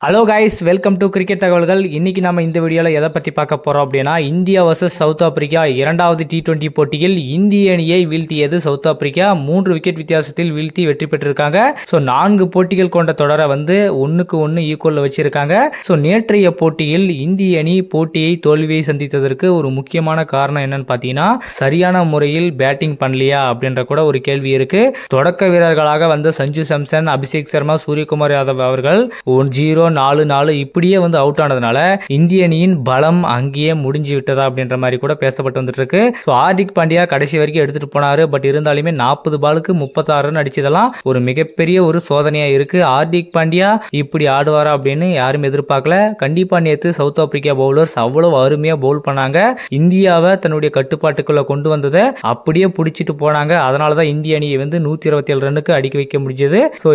Hello guys, welcome to cricket தகவல்கள். இன்னைக்கு நம்ம இந்த வீடியோவில் எதை பற்றி பார்க்க போகிறோம் அப்படின்னா, இந்தியா வர்சஸ் சவுத் ஆப்பிரிக்கா இரண்டாவது T20 போட்டியில் இந்திய அணியை வீழ்த்தியது சவுத் ஆப்பிரிக்கா. 3 விக்கெட் வித்தியாசத்தில் வீழ்த்தி வெற்றி பெற்றிருக்காங்க. ஸோ 4 போட்டிகள் கொண்ட தொடரை வந்து 1-1 ஈக்குவலில் வச்சிருக்காங்க. ஸோ நேற்றைய போட்டியில் இந்திய அணி போட்டியை தோல்வியை சந்தித்ததற்கு ஒரு முக்கியமான காரணம் என்னன்னு பார்த்தீங்கன்னா, சரியான முறையில் பேட்டிங் பண்ணலையா அப்படின்ற கூட ஒரு கேள்வி இருக்கு. தொடக்க வீரர்களாக வந்த சஞ்சு சாம்சன், அபிஷேக் சர்மா, சூரியகுமார் யாதவ் அவர்கள் 0 4 இப்படியே வந்து அவுட் ஆனதுனால இந்திய அணியின் பலம் அங்கேயே முடிஞ்சு விட்டதா அப்படின்ற மாதிரி கூட பேசப்பட்டு வந்துட்டு இருக்கு. ஸோ ஹார்திக் பாண்டியா கடைசி வரைக்கும் எடுத்துட்டு போனாரு. பட் இருந்தாலுமே 40 பாலுக்கு 36 ரன் அடிச்சதெல்லாம் ஒரு மிகப்பெரிய ஒரு சோதனையா இருக்கு. ஹார்திக் பாண்டியா இப்படி ஆடுவாரா அப்படின்னு யாரும் எதிர்பார்க்கல. கண்டிப்பா நேற்று சவுத் ஆப்பிரிக்கா பவுலர்ஸ் அவ்வளவு அருமையா பவுல் பண்ணாங்க. இந்தியாவை தன்னுடைய கட்டுப்பாட்டுக்குள்ள கொண்டு வந்ததை அப்படியே பிடிச்சிட்டு போனாங்க. அதனாலதான் இந்திய அணியை வந்து 127 ரன்னுக்கு அடிக்க வைக்க முடிஞ்சது. ஸோ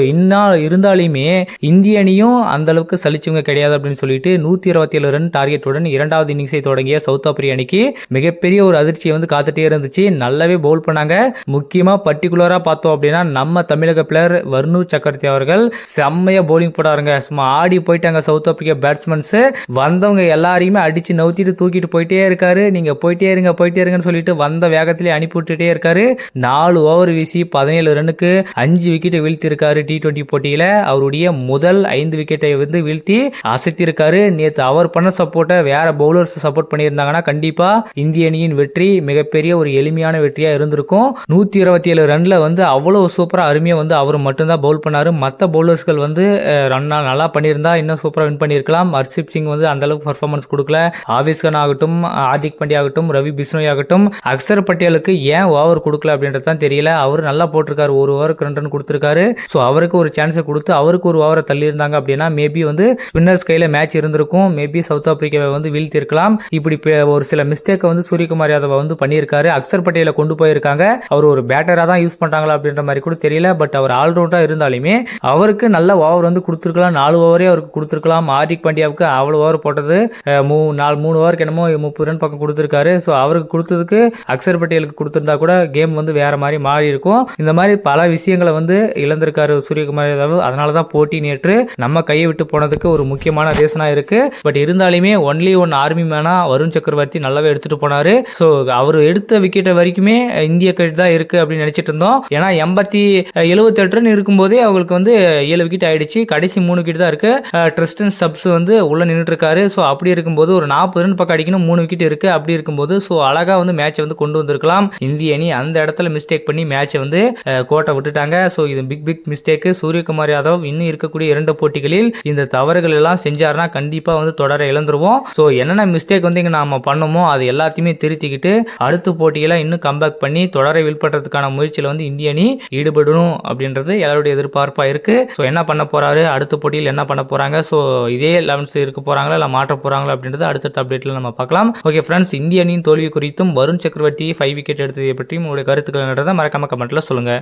இருந்தாலுமே இந்திய அணியும் அந்த அளவுக்கு சலிச்சவங்க கிடையாது அப்படின்னு சொல்லிட்டு 127 ரன் டார்கெட்டுடன் இரண்டாவது இன்னிங்ஸை தொடங்கிய சவுத் ஆப்பிரிக்கா அணிக்கு மிகப்பெரிய ஒரு அதிர்ச்சியை வந்து காத்துட்டே இருந்துச்சு. நல்லாவே பவுல் பண்ணாங்க. முக்கியமா பர்டிகுலரா பார்த்தோம் அப்படின்னா நம்ம தமிழக பிளேயர் வர்ணு சக்கரவர்த்தி அவர்கள் செம்மையா பவுலிங் போடாருங்க. சும்மா ஆடி போயிட்டாங்க சவுத் ஆப்பிரிக்கா பேட்ஸ்மேன்ஸ். வந்தவங்க எல்லாரையுமே அடிச்சு நவுத்திட்டு தூக்கிட்டு போயிட்டே இருக்காரு. நீங்க போயிட்டே இருங்கன்னு சொல்லிட்டு வந்த வேகத்திலே அனுப்பி விட்டுட்டே இருக்காரு. 4 ஓவர் வீசி 17 ரன்னுக்கு 5 விக்கெட்டை வீழ்த்தி இருக்காரு. T20 போட்டியில அவருடைய முதல் 5 விக்கெட்டை வந்து வீழ்த்தி அசைத்திருக்காரு. நேற்று அவர் பண்ண சப்போர்ட்டை வேற பவுலர்ஸ் சப்போர்ட் பண்ணியிருந்தாங்கன்னா கண்டிப்பா இந்திய அணியின் வெற்றி மிகப்பெரிய ஒரு எளிமையான வெற்றியா இருந்திருக்கும். 127 ரன்ல வந்து அவ்வளவு சூப்பரா அருமையா வந்து அவர் மட்டும்தான் பவுல் பண்ணாரு. மற்ற பவுலர்ஸ்கள் வந்து நல்லா பண்ணியிருந்தா இன்னும் சூப்பரா வின் பண்ணியிருக்கலாம். ஹர்ஷிப் சிங் வந்து அந்த அளவுக்கு பர்ஃபார்மன்ஸ் கொடுக்கல. ஆவேஸ் கான் ஆகட்டும், ஹார்திக் பாண்டியா ஆகட்டும், ரவி பிஷ்ணோய் ஆகட்டும், அக்சர் பட்டேலுக்கு ஏன் ஓவர் கொடுக்கல அப்படின்றது தான் தெரியல. அவர் நல்லா போட்டிருக்காரு. ஒரு ஓவருக்கு 2 ரன் கொடுத்திருக்காரு. ஸோ அவருக்கு ஒரு சான்ஸை கொடுத்து அவருக்கு ஒரு ஓவரை தள்ளி இருந்தாங்க அப்படின்னா மேபி வந்து ஸ்பின்னர்ஸ் கையில மேட்ச் இருந்திருக்கும். மேபி சவுத் ஆப்பிரிக்காவை வந்து வீழ்த்தி இருக்கலாம். இப்படி ஒரு சில மிஸ்டேக்கை வந்து சூரியகுமார் யாதவ் வந்து பண்ணியிருக்காரு. அக்சர் பட்டேலை கொண்டு போயிருக்காங்க. அவர் ஒரு பேட்டரா தான் யூஸ் பண்றாங்களா அப்படின்ற மாதிரி கூட தெரியல. பட் அவர் ஆல்ரவுண்டா இருந்தாலுமே அவருக்கு நல்ல ஓவர் வந்து கொடுத்துருக்கலாம். 4 ஓவரே அவருக்கு கொடுத்துருக்கலாம். ஹார்திக் பாண்டியாவுக்கு அவ்வளவு ஓவர் போட்டது 3 ஓவருக்கு என்னமோ 30 ரன் பக்கம் கொடுத்துருக்காரு. ஸோ அவருக்கு கொடுத்ததுக்கு அக்சர் பட்டேலுக்கு கொடுத்திருந்தா கூட கேம் வந்து வேற மாதிரி மாறி இருக்கும். இந்த மாதிரி பல விஷயங்களை வந்து இழந்திருக்காரு சூரியகுமார் யாதவ். அதனாலதான் போட்டி நேற்று நம்ம கையை விட்டு போனதுக்கு ஒரு முக்கியமான ரீசனா இருக்கு. பட் இருந்தாலுமே ஒன்லி ஒன் ஆர்மி மேனா வருண் சக்கரவர்த்தி நல்லாவே எடுத்துட்டு போனாரு. ஸோ அவர் எடுத்த விக்கெட் வரைக்குமே இந்திய கிரிக்கெட் தான் இருக்கு அப்படின்னு நினைச்சிட்டு இருந்தோம். ஏன்னா 78 ரன் இருக்கும்போதே அவங்களுக்கு வந்து 7 விக்கெட் ஆயிடுச்சு. கடைசி 3 விக்கெட் தான் இருக்கு. ட்ரிஸ்டன் ஸ்டப்ஸ் வந்து உள்ள நின்றுட்டு இருக்காரு. ஸோ அப்படி இருக்கும்போது ஒரு 40 ரன் பக்கம் அடிக்கணும், 3 விக்கெட் இருக்கு. அப்படி இருக்கும்போது ஸோ அழகா வந்து மேட்சை வந்து கொண்டு வந்திருக்கலாம். இந்திய அணி அந்த இடத்துல மிஸ்டேக் பண்ணி மேட்சை வந்து கோட்டை விட்டுட்டாங்க. ஸோ இது பிக் மிஸ்டேக். சூரியகுமார் யாதவ் இன்னும் இருக்கக்கூடிய 2 போட்டிகளில் இந்த தவறுகள் எல்லாம் செஞ்சாருன்னா கண்டிப்பா வந்து தொடரை இழந்துருவோம். ஸோ என்னென்ன மிஸ்டேக் வந்து இங்க நாம பண்ணோமோ அது எல்லாத்தையுமே திருத்திக்கிட்டு அடுத்த போட்டியில இன்னும் கம்பேக் பண்ணி தொடரை வில் பண்றதுக்கான முயற்சியில வந்து இந்திய அணி ஈடுபடணும் அப்படின்றது எல்லாருடைய எதிர்பார்ப்பா இருக்கு. ஸோ என்ன பண்ண போறாரு, அடுத்த போட்டியில் என்ன பண்ண போறாங்க, ஸோ இதே 11 இருக்க போறாங்களா இல்ல மாற்ற போறாங்களா அப்படின்றது அடுத்த அப்டேட்ல நம்ம பார்க்கலாம். ஓகே ஃப்ரெண்ட்ஸ், இந்திய அணியின் தோல்வி குறித்தும் வருண் சக்கரவர்த்தி 5 விக்கெட் எடுத்ததை பற்றியும் உங்களுடைய கருத்துக்கள் மறக்காம கமெண்ட்ல சொல்லுங்க.